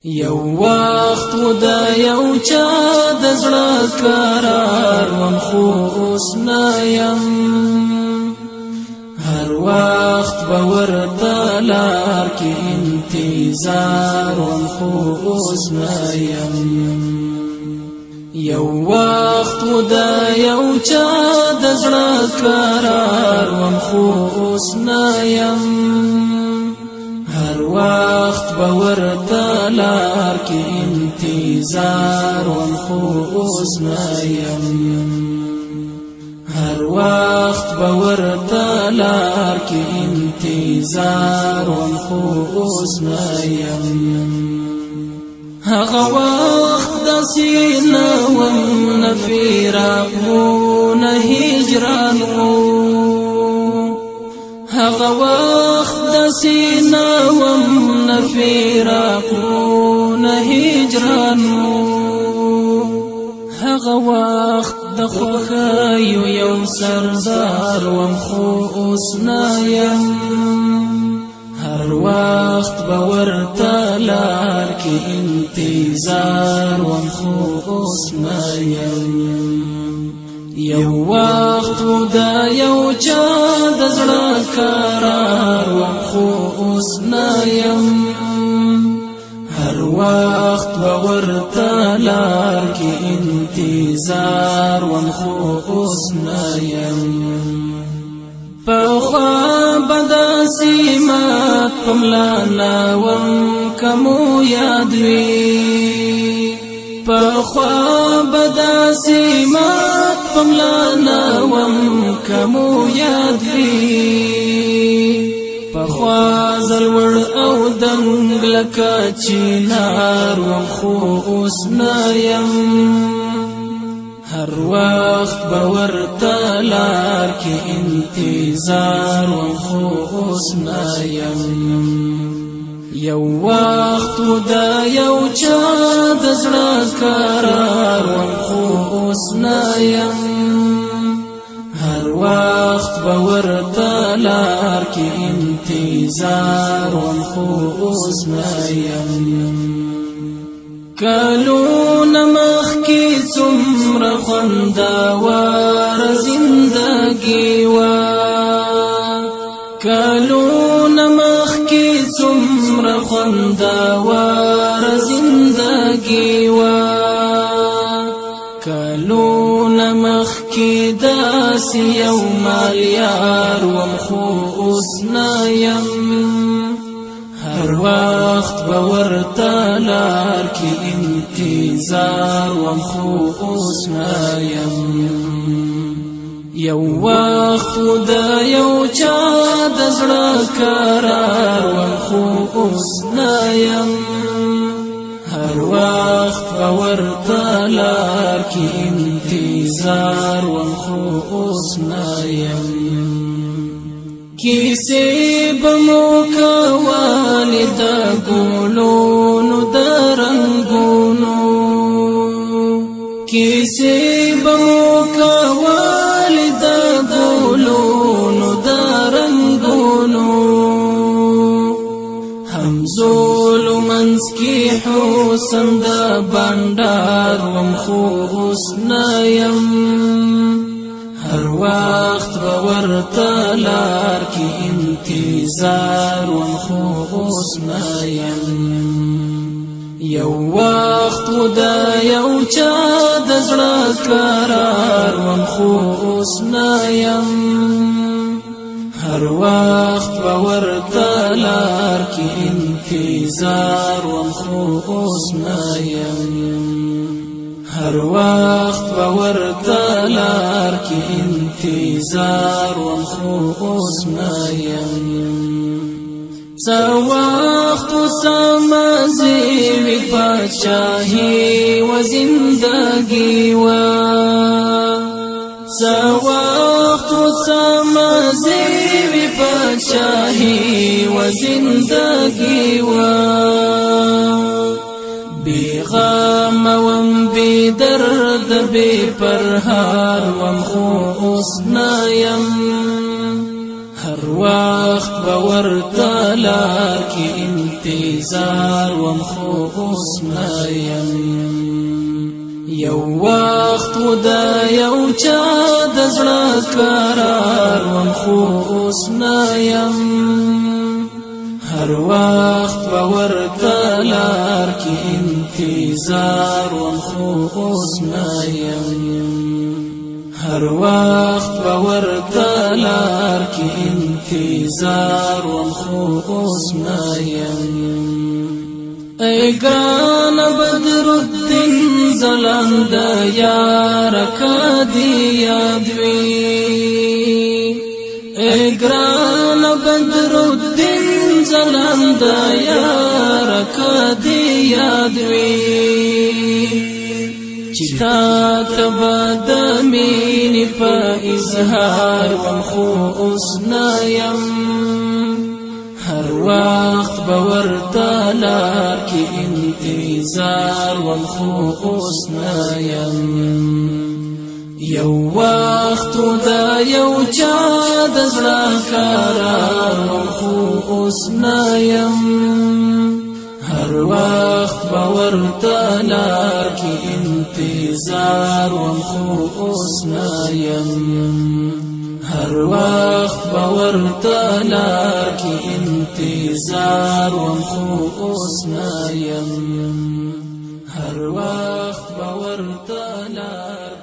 یو وخت و دا یو چا د زړه قرار وم خو اوس نه یم هر وخت به ورته لار کې انتظار وم خو اوس نه یم یو وخت و دا یو چا د زړه قرار وم خو اوس نه یم هر وقت باورته لار کې انتظار وم خو اوس نه یم هر وقت باورته لار کې انتظار وم خو اوس نه یم هغه وخت داسې نه وم نه فراق و نه هجران و هغه وخت داسې نه وم نه فراق و نه هجران و هغه وخت د خوښیو یو سردار وم خو اوس نه یم هر وخت به ورته لار کې انتظار وم خو اوس نه یم یو وخت و دا یو چا د زړه قرار وم خو اوس نه یم هر وخت به ورته لار کې انتظار وم خو اوس نه یم پخوا به داسې مات په ملا نه وم که مو یاد وي پخوا به داسې مات په ملا نه وم که مو یاد وي پخوا زلوړ او دنګ لکه چینار وم خو اوس نه یم هر وخت به ورته لار کې انتظار وم خو اوس نه یم یو وخت و دا یو چا د زړه قرار وم خو اوس نه یم هر وخت به ورته لار کې انتظار وم خو اوس نه یم کلونه مخکې څومره خوندوره زندګي وه کلونه مخکې څومره خوندوره زندګي وه کلونه مخکې داسې یو مالیار وم خو اوس نه یم هر وخت به ورته لار کې انتظار وم خو اوس نه یم یو وخت و دا یو چا د زړه قرار وم خو اوس نه یم هر وخت به ورته لار کې انتظار وم خو اوس نه یم کیسې به مو کولې د ګلونو د رنګونو کیسې به مو کولې د ګلونو د رنګونو همزولو منځ کې حسن د بنډار وم خو اوس نه یم هر وخت به ورته لار کې انتظار وم خو اوس نه یم یو وخت و دا یو چا د زړه قرار وم خو اوس نه یم هر وخت به ورته لار کې انتظار وم خو اوس نه یم هر وخت به ورته لار کې انتظار وم خو اوس نه یم څه وخت و څه مزې وي پاچاهي و زندګي وه څه وخت و څه مزې وي پاچاهي و زندګي وه بی غم وم بی درد بی پرهار وم خو اوس نه یم هر وخت به ورته لار کې انتظار وم خو اوس نه یم یو وخت و دا یو چا د زړه قرار وم خو اوس نه یم هر وخت به ورته لار کې انتظار وم خو اوس نه یم هر وقت باورته لار کې انتظار وم خو اوس نه یم ای ګران بدر الدین ځلانده یار کدی یاد وي ای ګران بدر الدین ځلانده یار کدی یاد وي چتا تبد مینی پا اظهار وم خو اوس نه یم هر وقت باورته لار کې انتظار وم خو اوس نه یم یو وخت دا یو چا د زړه قرار وم خو اوس نه یم هر وقت باورته لار کې انتظار وم خو اوس نه یم هر وقت باورته لار کې انتظار وم خو اوس نه یم هر وقت باورته لار